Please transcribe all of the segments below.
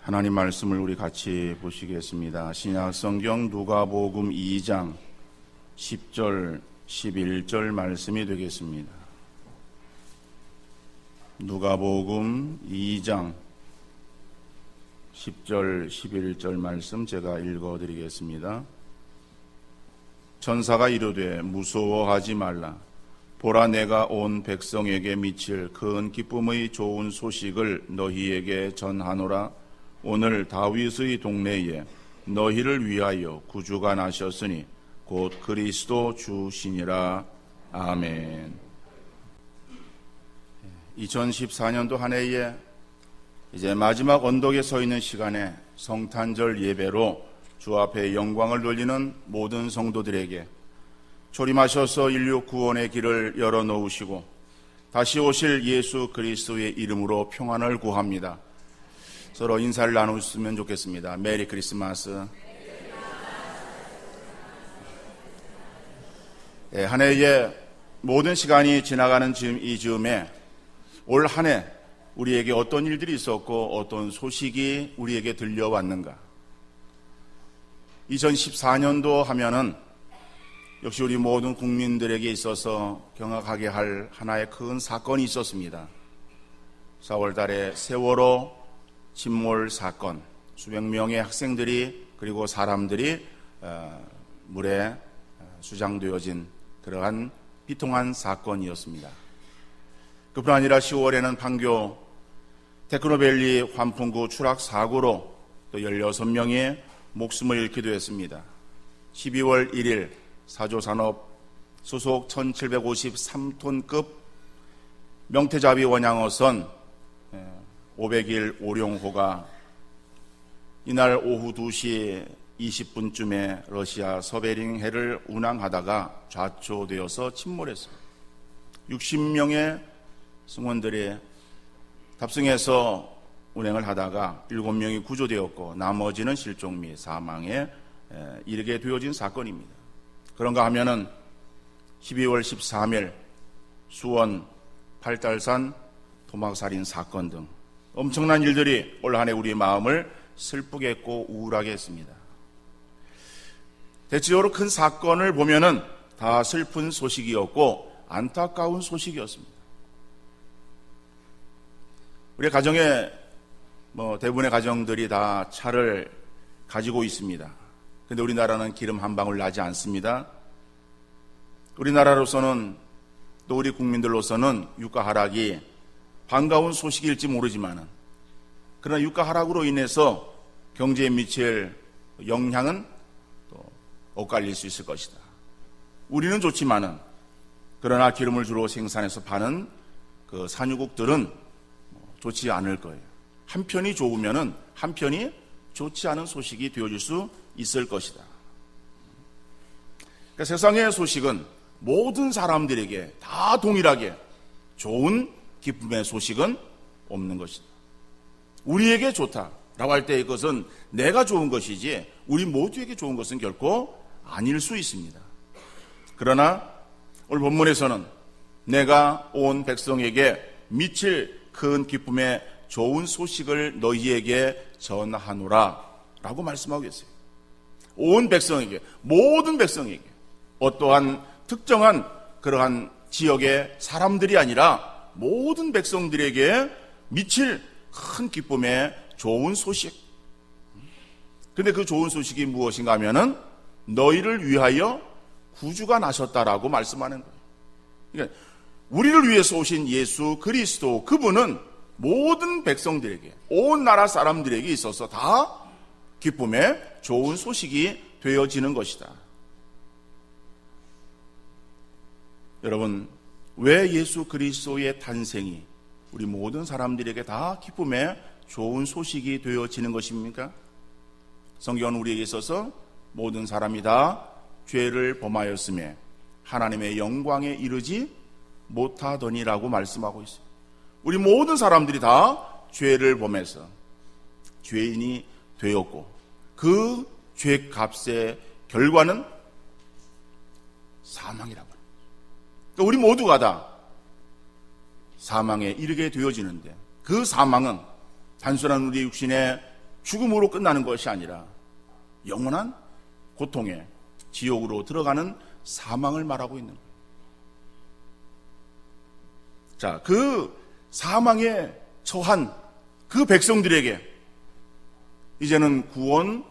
하나님 말씀을 우리 같이 보시겠습니다. 신약 성경 누가복음 2장 10절 11절 말씀이 되겠습니다. 누가복음 2장 10절 11절 말씀 제가 읽어드리겠습니다. 천사가 이르되 무서워하지 말라. 보라, 내가 온 백성에게 미칠 큰 기쁨의 좋은 소식을 너희에게 전하노라. 오늘 다윗의 동네에 너희를 위하여 구주가 나셨으니 곧 그리스도 주시니라. 아멘. 2014년도 한 해에 이제 마지막 언덕에 서 있는 시간에 성탄절 예배로 주 앞에 영광을 돌리는 모든 성도들에게 초림하셔서 인류 구원의 길을 열어놓으시고 다시 오실 예수 그리스도의 이름으로 평안을 구합니다. 서로 인사를 나누셨으면 좋겠습니다. 메리 크리스마스. 한 해의 모든 시간이 지나가는 이 즈음에 올 한 해 우리에게 어떤 일들이 있었고 어떤 소식이 우리에게 들려왔는가. 2014년도 하면은 역시 우리 모든 국민들에게 있어서 경악하게 할 하나의 큰 사건이 있었습니다. 4월 달에 세월호 침몰 사건, 수백 명의 학생들이 그리고 사람들이 물에 수장되어진 그러한 비통한 사건이었습니다. 그뿐 아니라 10월에는 판교 테크노밸리 환풍구 추락 사고로 또 16명이 목숨을 잃기도 했습니다. 12월 1일 사조산업 소속 1753톤급 명태잡이 원양어선 500일 오룡호가 이날 오후 2시 20분쯤에 러시아 서베링 해를 운항하다가 좌초되어서 침몰했습니다. 60명의 승무원들이 탑승해서 운행을 하다가 7명이 구조되었고 나머지는 실종 및 사망에 이르게 되어진 사건입니다. 그런가 하면은 12월 13일 수원 팔달산 토막살인 사건 등 엄청난 일들이 올 한 해 우리의 마음을 슬프게 했고 우울하게 했습니다. 대체적으로 큰 사건을 보면은 다 슬픈 소식이었고 안타까운 소식이었습니다. 우리 가정에 대부분의 가정들이 다 차를 가지고 있습니다. 그런데 우리나라는 기름 한 방울 나지 않습니다. 우리나라로서는 또 우리 국민들로서는 유가 하락이 반가운 소식일지 모르지만은 그러나 유가 하락으로 인해서 경제에 미칠 영향은 또 엇갈릴 수 있을 것이다. 우리는 좋지만은 그러나 기름을 주로 생산해서 파는 그 산유국들은 좋지 않을 거예요. 한편이 좋으면은 한편이 좋지 않은 소식이 되어질 수 있을 것이다. 그러니까 세상의 소식은 모든 사람들에게 다 동일하게 좋은 기쁨의 소식은 없는 것이다. 우리에게 좋다라고 할 때 이것은 내가 좋은 것이지 우리 모두에게 좋은 것은 결코 아닐 수 있습니다. 그러나 오늘 본문에서는 내가 온 백성에게 미칠 큰 기쁨의 좋은 소식을 너희에게 전하노라 라고 말씀하고 계세요. 온 백성에게, 모든 백성에게, 어떠한 특정한 그러한 지역의 사람들이 아니라 모든 백성들에게 미칠 큰 기쁨의 좋은 소식. 근데 그 좋은 소식이 무엇인가 하면은 너희를 위하여 구주가 나셨다라고 말씀하는 거예요. 그러니까 우리를 위해서 오신 예수 그리스도, 그분은 모든 백성들에게, 온 나라 사람들에게 있어서 다 기쁨의 좋은 소식이 되어지는 것이다. 여러분, 왜 예수 그리스도의 탄생이 우리 모든 사람들에게 다 기쁨의 좋은 소식이 되어지는 것입니까? 성경은 우리에게 있어서 모든 사람이 다 죄를 범하였음에 하나님의 영광에 이르지 못하더니라고 말씀하고 있어요. 우리 모든 사람들이 다 죄를 범해서 죄인이 되었고 그 죄값의 결과는 사망이라고 합니다. 그러니까 우리 모두가 다 사망에 이르게 되어지는데 그 사망은 단순한 우리 육신의 죽음으로 끝나는 것이 아니라 영원한 고통에 지옥으로 들어가는 사망을 말하고 있는 거예요. 자, 그 사망에 처한 그 백성들에게 이제는 구원하는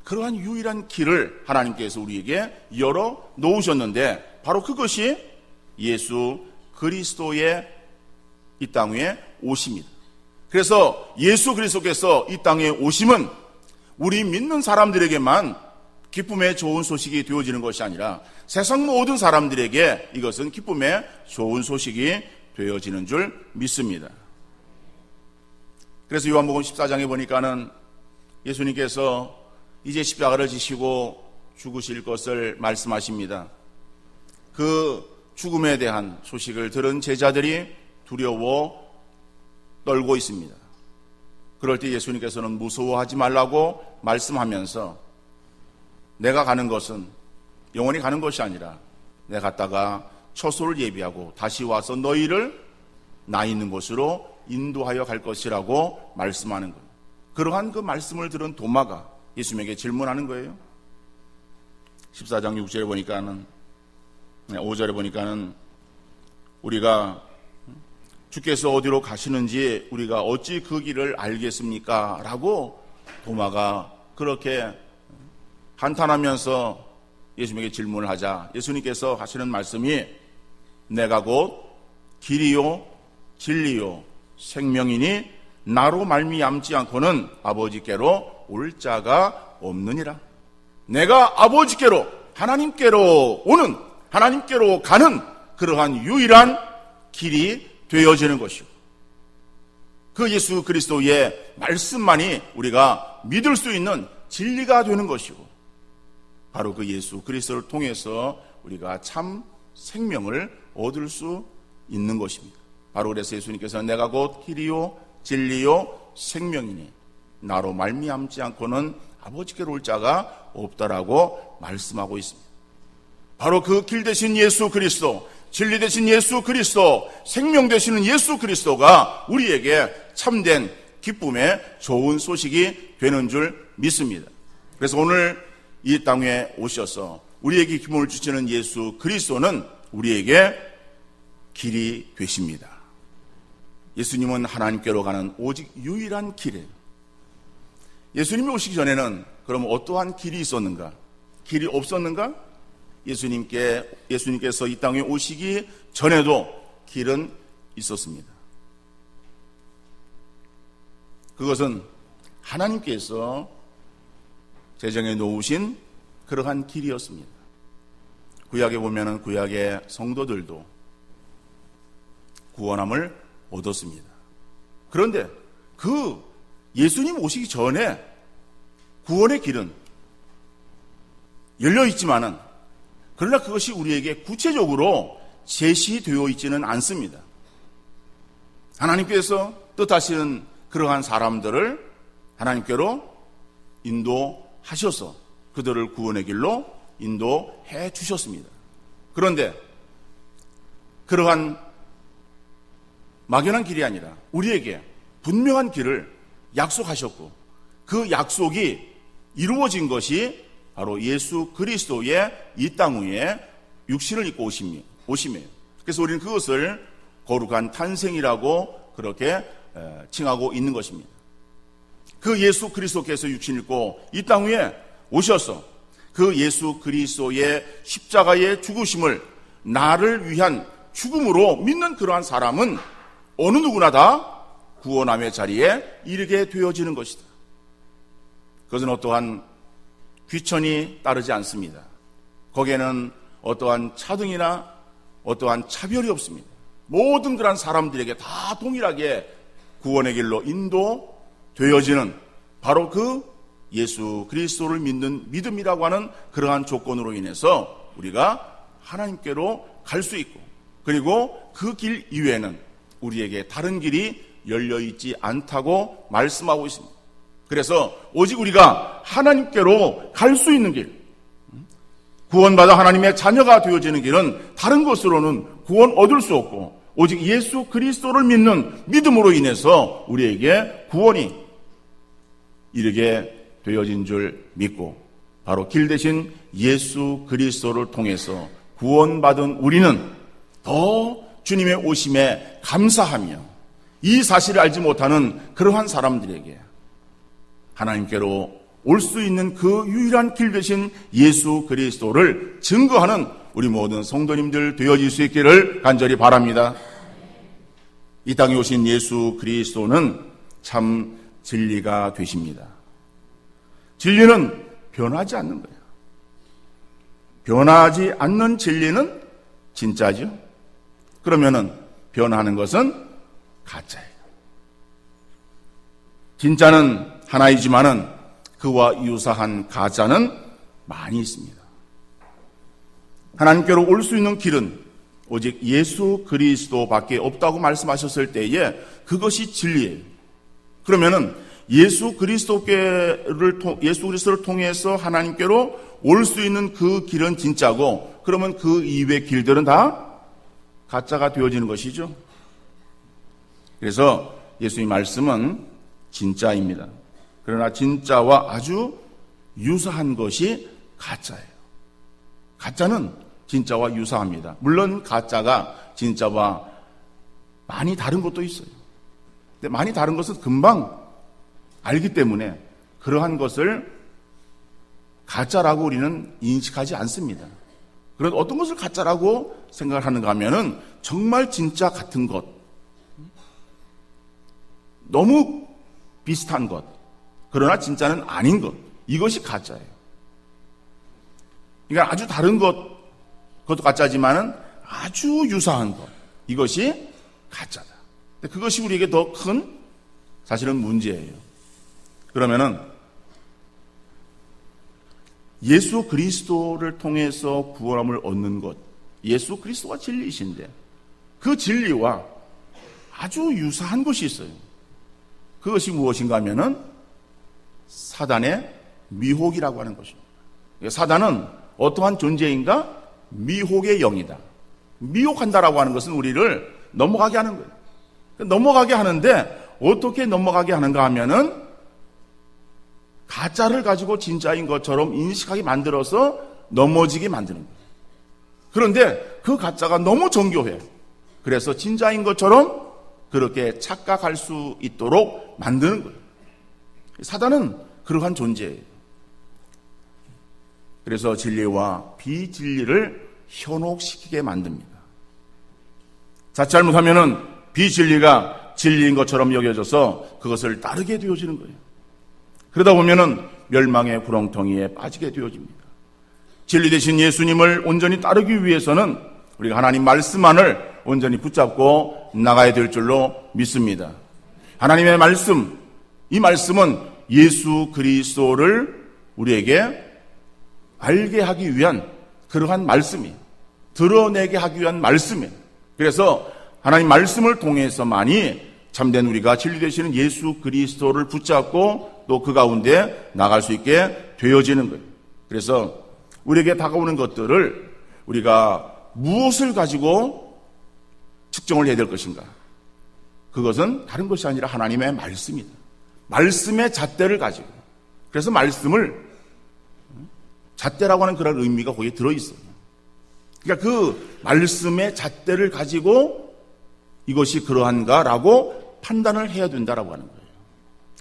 그러한 유일한 길을 하나님께서 우리에게 열어 놓으셨는데, 바로 그것이 예수 그리스도의 이 땅 위에 오십니다. 그래서 예수 그리스도께서 이 땅에 오심은 우리 믿는 사람들에게만 기쁨의 좋은 소식이 되어지는 것이 아니라 세상 모든 사람들에게 이것은 기쁨의 좋은 소식이 되어지는 줄 믿습니다. 그래서 요한복음 14장에 보니까는 예수님께서 이제 십자가를 지시고 죽으실 것을 말씀하십니다. 그 죽음에 대한 소식을 들은 제자들이 두려워 떨고 있습니다. 그럴 때 예수님께서는 무서워하지 말라고 말씀하면서 내가 가는 것은 영원히 가는 것이 아니라 내가 갔다가 처소를 예비하고 다시 와서 너희를 나 있는 곳으로 인도하여 갈 것이라고 말씀하는 거예요. 그러한 그 말씀을 들은 도마가 예수님에게 질문하는 거예요. 14장 6절에 보니까는 5절에 보니까는 우리가 주께서 어디로 가시는지 우리가 어찌 그 길을 알겠습니까? 라고 도마가 그렇게 한탄하면서 예수님에게 질문을 하자 예수님께서 하시는 말씀이 내가 곧 길이요 진리요 생명이니 나로 말미암지 않고는 아버지께로 올 자가 없느니라. 내가 아버지께로 하나님께로 오는 하나님께로 가는 그러한 유일한 길이 되어지는 것이고 그 예수 그리스도의 말씀만이 우리가 믿을 수 있는 진리가 되는 것이고 바로 그 예수 그리스도를 통해서 우리가 참 생명을 얻을 수 있는 것입니다. 바로 그래서 예수님께서는 내가 곧 길이요 진리요 생명이니 나로 말미암지 않고는 아버지께로 올 자가 없다라고 말씀하고 있습니다. 바로 그 길 되신 예수 그리스도, 진리 되신 예수 그리스도, 생명 되시는 예수 그리스도가 우리에게 참된 기쁨의 좋은 소식이 되는 줄 믿습니다. 그래서 오늘 이 땅에 오셔서 우리에게 기쁨을 주시는 예수 그리스도는 우리에게 길이 되십니다. 예수님은 하나님께로 가는 오직 유일한 길이에요. 예수님이 오시기 전에는 그럼 어떠한 길이 있었는가? 길이 없었는가? 예수님께서 이 땅에 오시기 전에도 길은 있었습니다. 그것은 하나님께서 제정해 놓으신 그러한 길이었습니다. 구약에 보면은 구약의 성도들도 구원함을 얻었습니다. 그런데 그 예수님 오시기 전에 구원의 길은 열려 있지만은 그러나 그것이 우리에게 구체적으로 제시되어 있지는 않습니다. 하나님께서 뜻하시는 그러한 사람들을 하나님께로 인도하셔서 그들을 구원의 길로 인도해 주셨습니다. 그런데 그러한 막연한 길이 아니라 우리에게 분명한 길을 약속하셨고 그 약속이 이루어진 것이 바로 예수 그리스도의 이 땅 위에 육신을 입고 오심이에요. 그래서 우리는 그것을 거룩한 탄생이라고 그렇게 칭하고 있는 것입니다. 그 예수 그리스도께서 육신을 입고 이 땅 위에 오셔서 그 예수 그리스도의 십자가의 죽으심을 나를 위한 죽음으로 믿는 그러한 사람은 어느 누구나 다 구원함의 자리에 이르게 되어지는 것이다. 그것은 어떠한 귀천이 따르지 않습니다. 거기에는 어떠한 차등이나 어떠한 차별이 없습니다. 모든 그런 사람들에게 다 동일하게 구원의 길로 인도되어지는 바로 그 예수 그리스도를 믿는 믿음이라고 하는 그러한 조건으로 인해서 우리가 하나님께로 갈 수 있고 그리고 그 길 이외에는 우리에게 다른 길이 열려있지 않다고 말씀하고 있습니다. 그래서 오직 우리가 하나님께로 갈 수 있는 길, 구원받아 하나님의 자녀가 되어지는 길은 다른 것으로는 구원 얻을 수 없고 오직 예수 그리스도를 믿는 믿음으로 인해서 우리에게 구원이 이르게 되어진 줄 믿고 바로 길 대신 예수 그리스도를 통해서 구원받은 우리는 더 주님의 오심에 감사하며 이 사실을 알지 못하는 그러한 사람들에게 하나님께로 올 수 있는 그 유일한 길 대신 예수 그리스도를 증거하는 우리 모든 성도님들 되어질 수 있기를 간절히 바랍니다. 이 땅에 오신 예수 그리스도는 참 진리가 되십니다. 진리는 변하지 않는 거예요. 변하지 않는 진리는 진짜죠. 그러면은 변하는 것은 가짜예요. 진짜는 하나이지만은 그와 유사한 가짜는 많이 있습니다. 하나님께로 올 수 있는 길은 오직 예수 그리스도밖에 없다고 말씀하셨을 때에 그것이 진리예요. 그러면은 예수 그리스도를 통해서 하나님께로 올 수 있는 그 길은 진짜고, 그러면 그 이외의 길들은 다 가짜가 되어지는 것이죠. 그래서 예수의 말씀은 진짜입니다. 그러나 진짜와 아주 유사한 것이 가짜예요. 가짜는 진짜와 유사합니다. 물론 가짜가 진짜와 많이 다른 것도 있어요. 근데 많이 다른 것은 금방 알기 때문에 그러한 것을 가짜라고 우리는 인식하지 않습니다. 그런 어떤 것을 가짜라고 생각을 하는가 하면은 정말 진짜 같은 것, 너무 비슷한 것, 그러나 진짜는 아닌 것, 이것이 가짜예요. 그러니까 아주 다른 것, 그것도 가짜지만은 아주 유사한 것, 이것이 가짜다. 그것이 우리에게 더 큰 사실은 문제예요. 그러면은 예수 그리스도를 통해서 구원함을 얻는 것, 예수 그리스도가 진리이신데 그 진리와 아주 유사한 것이 있어요. 그것이 무엇인가 하면은 사단의 미혹이라고 하는 것입니다. 사단은 어떠한 존재인가? 미혹의 영이다. 미혹한다라고 하는 것은 우리를 넘어가게 하는 거예요. 넘어가게 하는데 어떻게 넘어가게 하는가 하면은 가짜를 가지고 진짜인 것처럼 인식하게 만들어서 넘어지게 만드는 거예요. 그런데 그 가짜가 너무 정교해요. 그래서 진짜인 것처럼 그렇게 착각할 수 있도록 만드는 거예요. 사단은 그러한 존재예요. 그래서 진리와 비진리를 현혹시키게 만듭니다. 자칫 잘못하면은 비진리가 진리인 것처럼 여겨져서 그것을 따르게 되어지는 거예요. 그러다 보면은 멸망의 구렁텅이에 빠지게 되어집니다. 진리 되신 예수님을 온전히 따르기 위해서는 우리가 하나님 말씀만을 온전히 붙잡고 나가야 될 줄로 믿습니다. 하나님의 말씀, 이 말씀은 예수 그리스도를 우리에게 알게 하기 위한 그러한 말씀이에요. 드러내게 하기 위한 말씀이에요. 그래서 하나님 말씀을 통해서만이 참된 우리가 진리 되시는 예수 그리스도를 붙잡고 또 그 가운데 나갈 수 있게 되어지는 거예요. 그래서 우리에게 다가오는 것들을 우리가 무엇을 가지고 측정을 해야 될 것인가? 그것은 다른 것이 아니라 하나님의 말씀이다. 말씀의 잣대를 가지고. 그래서 말씀을 잣대라고 하는 그런 의미가 거기에 들어있어요. 그러니까 그 말씀의 잣대를 가지고 이것이 그러한가라고 판단을 해야 된다라고 하는 거예요.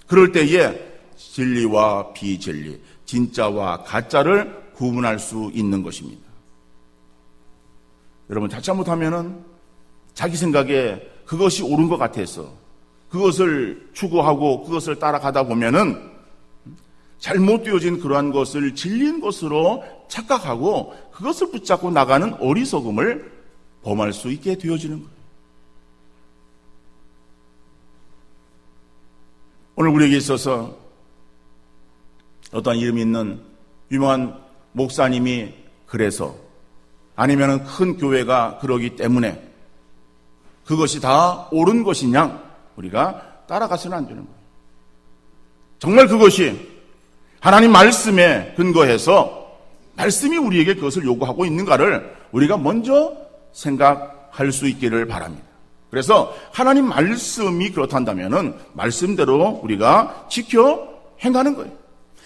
그럴 때에 진리와 비진리, 진짜와 가짜를 구분할 수 있는 것입니다. 여러분, 잘못하면은 자기 생각에 그것이 옳은 것 같아서 그것을 추구하고 그것을 따라가다 보면은 잘못되어진 그러한 것을 진리인 것으로 착각하고 그것을 붙잡고 나가는 어리석음을 범할 수 있게 되어지는 거예요. 오늘 우리에게 있어서 어떤 이름 있는 유명한 목사님이 그래서 아니면 큰 교회가 그러기 때문에 그것이 다 옳은 것이냐 우리가 따라가서는 안 되는 거예요. 정말 그것이 하나님 말씀에 근거해서 말씀이 우리에게 그것을 요구하고 있는가를 우리가 먼저 생각할 수 있기를 바랍니다. 그래서 하나님 말씀이 그렇단다면은 말씀대로 우리가 지켜 행하는 거예요.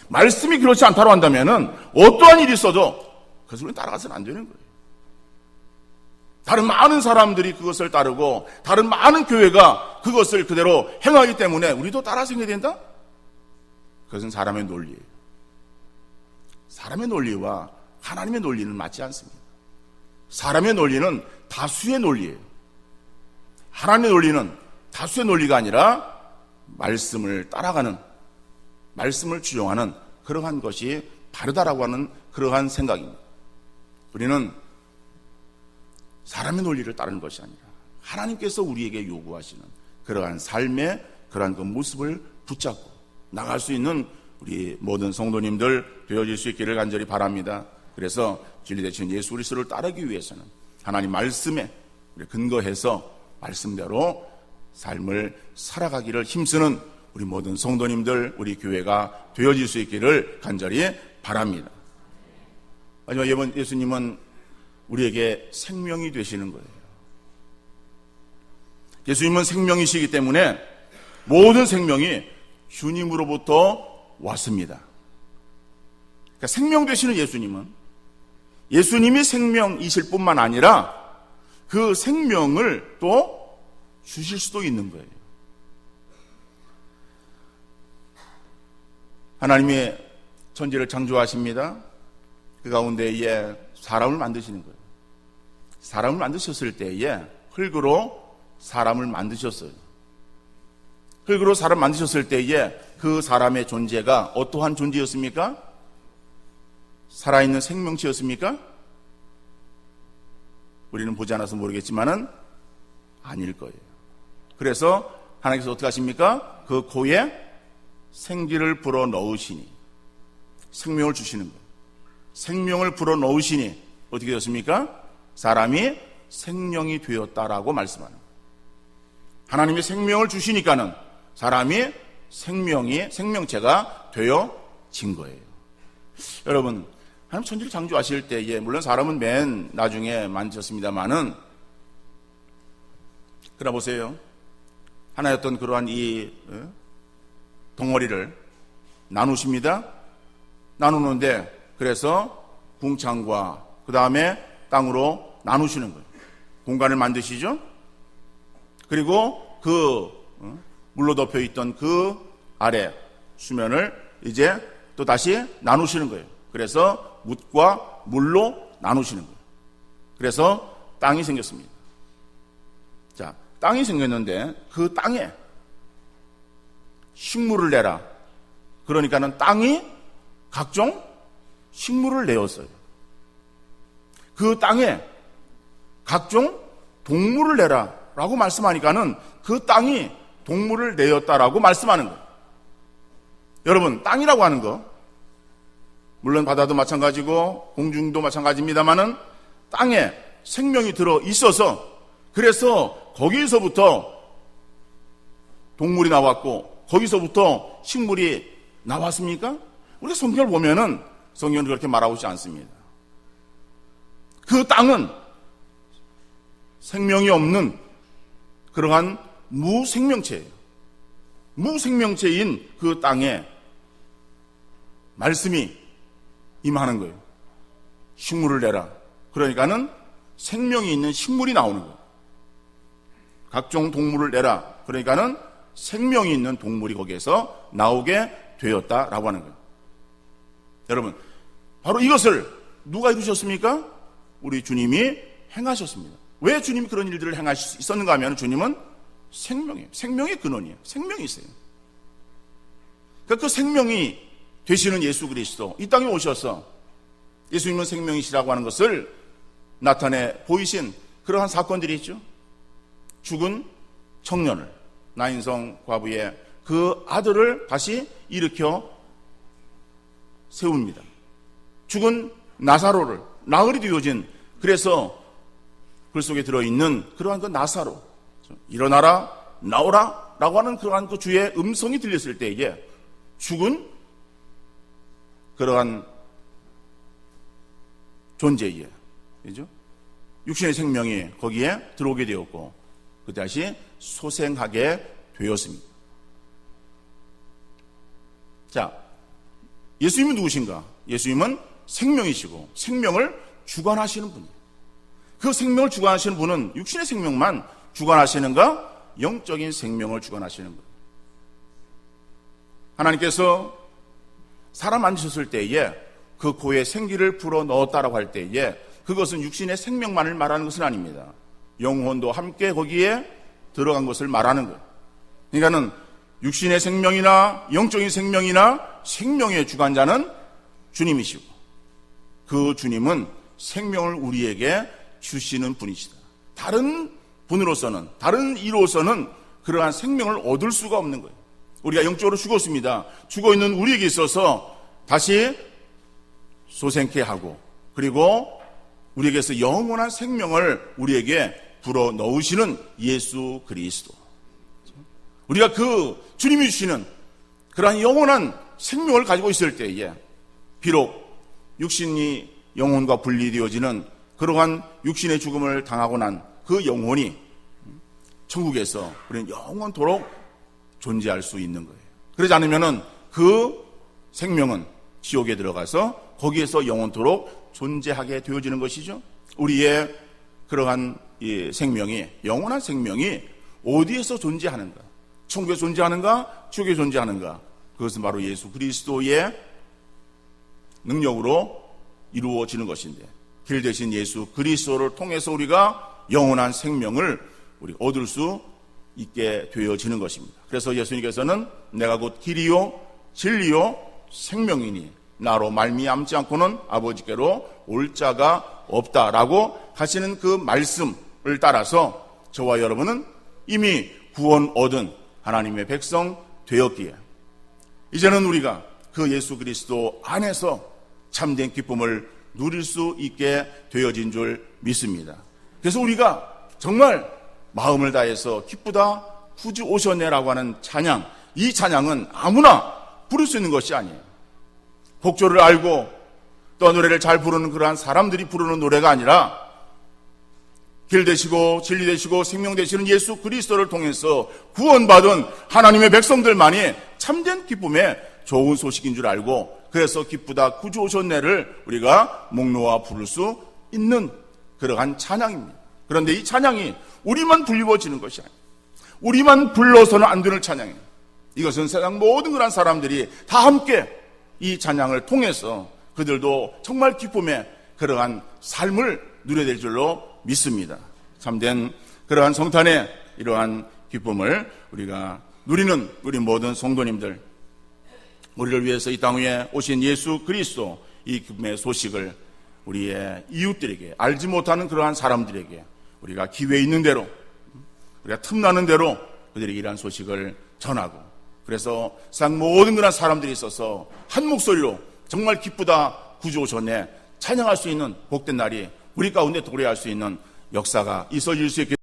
말씀이 그렇지 않다고 한다면은 어떠한 일이 있어도 그것을 우리는 따라가서는 안 되는 거예요. 다른 많은 사람들이 그것을 따르고 다른 많은 교회가 그것을 그대로 행하기 때문에 우리도 따라서 행해야 된다? 그것은 사람의 논리예요. 사람의 논리와 하나님의 논리는 맞지 않습니다. 사람의 논리는 다수의 논리예요. 하나님의 논리는 다수의 논리가 아니라 말씀을 따라가는, 말씀을 주종하는 그러한 것이 바르다라고 하는 그러한 생각입니다. 우리는 사람의 논리를 따르는 것이 아니라 하나님께서 우리에게 요구하시는 그러한 삶의 그러한 그 모습을 붙잡고 나갈 수 있는 우리 모든 성도님들 되어질 수 있기를 간절히 바랍니다. 그래서 진리 되신 예수 그리스도를 따르기 위해서는 하나님 말씀에 근거해서 말씀대로 삶을 살아가기를 힘쓰는 우리 모든 성도님들, 우리 교회가 되어질 수 있기를 간절히 바랍니다. 마지막 예수님은 우리에게 생명이 되시는 거예요. 예수님은 생명이시기 때문에 모든 생명이 주님으로부터 왔습니다. 그러니까 생명 되시는 예수님은 예수님이 생명이실 뿐만 아니라 그 생명을 또 주실 수도 있는 거예요. 하나님이 천지를 창조하십니다. 그 가운데에 사람을 만드시는 거예요. 사람을 만드셨을 때에 흙으로 사람을 만드셨어요. 흙으로 사람 만드셨을 때에 그 사람의 존재가 어떠한 존재였습니까? 살아있는 생명체였습니까? 우리는 보지 않아서 모르겠지만은 아닐 거예요. 그래서 하나님께서 어떻게 하십니까? 그 코에 생기를 불어 넣으시니 생명을 주시는 거예요. 생명을 불어 넣으시니 어떻게 되었습니까? 사람이 생명이 되었다라고 말씀하는 거예요. 하나님이 생명을 주시니까는 사람이 생명체가 되어진 거예요. 여러분, 하나님 천지를 창조하실 때에 물론 사람은 맨 나중에 만드셨습니다만은 그러나 보세요. 하나였던 그러한 이 덩어리를 나누십니다. 나누는데 그래서 궁창과 그 다음에 땅으로 나누시는 거예요. 공간을 만드시죠. 그리고 그 물로 덮여 있던 그 아래 수면을 이제 또 다시 나누시는 거예요. 그래서 묻과 물로 나누시는 거예요. 그래서 땅이 생겼습니다. 자, 땅이 생겼는데 그 땅에 식물을 내라. 그러니까는 땅이 각종 식물을 내었어요. 그 땅에 각종 동물을 내라 라고 말씀하니까는 그 땅이 동물을 내었다라고 말씀하는 거예요. 여러분, 땅이라고 하는 거 물론 바다도 마찬가지고 공중도 마찬가지입니다만은 땅에 생명이 들어 있어서 그래서 거기서부터 동물이 나왔고 거기서부터 식물이 나왔습니까? 우리 성경을 보면은 성경은 그렇게 말하고 있지 않습니다. 그 땅은 생명이 없는 그러한 무생명체예요. 무생명체인 그 땅에 말씀이 임하는 거예요. 식물을 내라. 그러니까는 생명이 있는 식물이 나오는 거예요. 각종 동물을 내라. 그러니까는 생명이 있는 동물이 거기에서 나오게 되었다라고 하는 거예요. 여러분, 바로 이것을 누가 이루셨습니까? 우리 주님이 행하셨습니다. 왜 주님이 그런 일들을 행하실 수 있었는가 하면 주님은 생명이에요. 생명의 근원이에요. 생명이 있어요. 그러니까 그 생명이 되시는 예수 그리스도 이 땅에 오셔서 예수님은 생명이시라고 하는 것을 나타내 보이신 그러한 사건들이 있죠. 죽은 청년을 나인성 과부의 그 아들을 다시 일으켜 세웁니다. 죽은 나사로를 나흘이 되어진 그래서 글 속에 들어있는 그러한 그 나사로 일어나라 나오라 라고 하는 그러한 그 주의 음성이 들렸을 때에 죽은 그러한 존재에 그죠? 육신의 생명이 거기에 들어오게 되었고 그 다시 소생하게 되었습니다. 자, 예수님은 누구신가? 예수님은 생명이시고 생명을 주관하시는 분이에요. 그 생명을 주관하시는 분은 육신의 생명만 주관하시는가? 영적인 생명을 주관하시는 분. 하나님께서 사람 만드셨을 때에 그 코에 생기를 불어 넣었다라고 할 때에 그것은 육신의 생명만을 말하는 것은 아닙니다. 영혼도 함께 거기에 들어간 것을 말하는 거예요. 그러니까는 육신의 생명이나 영적인 생명이나 생명의 주관자는 주님이시고 그 주님은 생명을 우리에게 주시는 분이시다. 다른 분으로서는, 다른 이로서는 그러한 생명을 얻을 수가 없는 거예요. 우리가 영적으로 죽었습니다. 죽어있는 우리에게 있어서 다시 소생케 하고 그리고 우리에게서 영원한 생명을 우리에게 불어 넣으시는 예수 그리스도. 우리가 그 주님이 주시는 그러한 영원한 생명을 가지고 있을 때에 비록 육신이 영혼과 분리되어지는 그러한 육신의 죽음을 당하고 난 그 영혼이 천국에서 우리는 영원토록 존재할 수 있는 거예요. 그러지 않으면은 그 생명은 지옥에 들어가서 거기에서 영원토록 존재하게 되어지는 것이죠. 우리의 그러한 이 생명이, 영원한 생명이 어디에서 존재하는가? 천국에 존재하는가? 지옥에 존재하는가? 그것은 바로 예수 그리스도의 능력으로 이루어지는 것인데, 길 대신 예수 그리스도를 통해서 우리가 영원한 생명을 우리 얻을 수 있게 되어지는 것입니다. 그래서 예수님께서는 내가 곧 길이요 진리요 생명이니 나로 말미암지 않고는 아버지께로 올 자가 없다라고 하시는 그 말씀을 따라서 저와 여러분은 이미 구원 얻은 하나님의 백성 되었기에 이제는 우리가 그 예수 그리스도 안에서 참된 기쁨을 누릴 수 있게 되어진 줄 믿습니다. 그래서 우리가 정말 마음을 다해서 기쁘다 구주 오셨네라고 하는 찬양, 이 찬양은 아무나 부를 수 있는 것이 아니에요. 곡조를 알고 또 노래를 잘 부르는 그러한 사람들이 부르는 노래가 아니라 길 되시고 진리 되시고 생명 되시는 예수 그리스도를 통해서 구원받은 하나님의 백성들만이 참된 기쁨의 좋은 소식인 줄 알고 그래서 기쁘다 구주 오셨네를 우리가 목 놓아 부를 수 있는 그러한 찬양입니다. 그런데 이 찬양이 우리만 불리워지는 것이 아니에요. 우리만 불러서는 안 되는 찬양이에요. 이것은 세상 모든 그런 사람들이 다 함께 이 찬양을 통해서 그들도 정말 기쁨의 그러한 삶을 누려야 될 줄로 믿습니다. 참된 그러한 성탄의 이러한 기쁨을 우리가 누리는 우리 모든 성도님들, 우리를 위해서 이 땅 위에 오신 예수 그리스도 이 기쁨의 소식을 우리의 이웃들에게, 알지 못하는 그러한 사람들에게 우리가 기회 있는 대로, 우리가 틈나는 대로 그들에게 이러한 소식을 전하고, 그래서 세상 모든 그런 사람들이 있어서 한 목소리로 정말 기쁘다 구주 오셨네 찬양할 수 있는 복된 날이 우리 가운데 도래할 수 있는 역사가 있어질 수 있게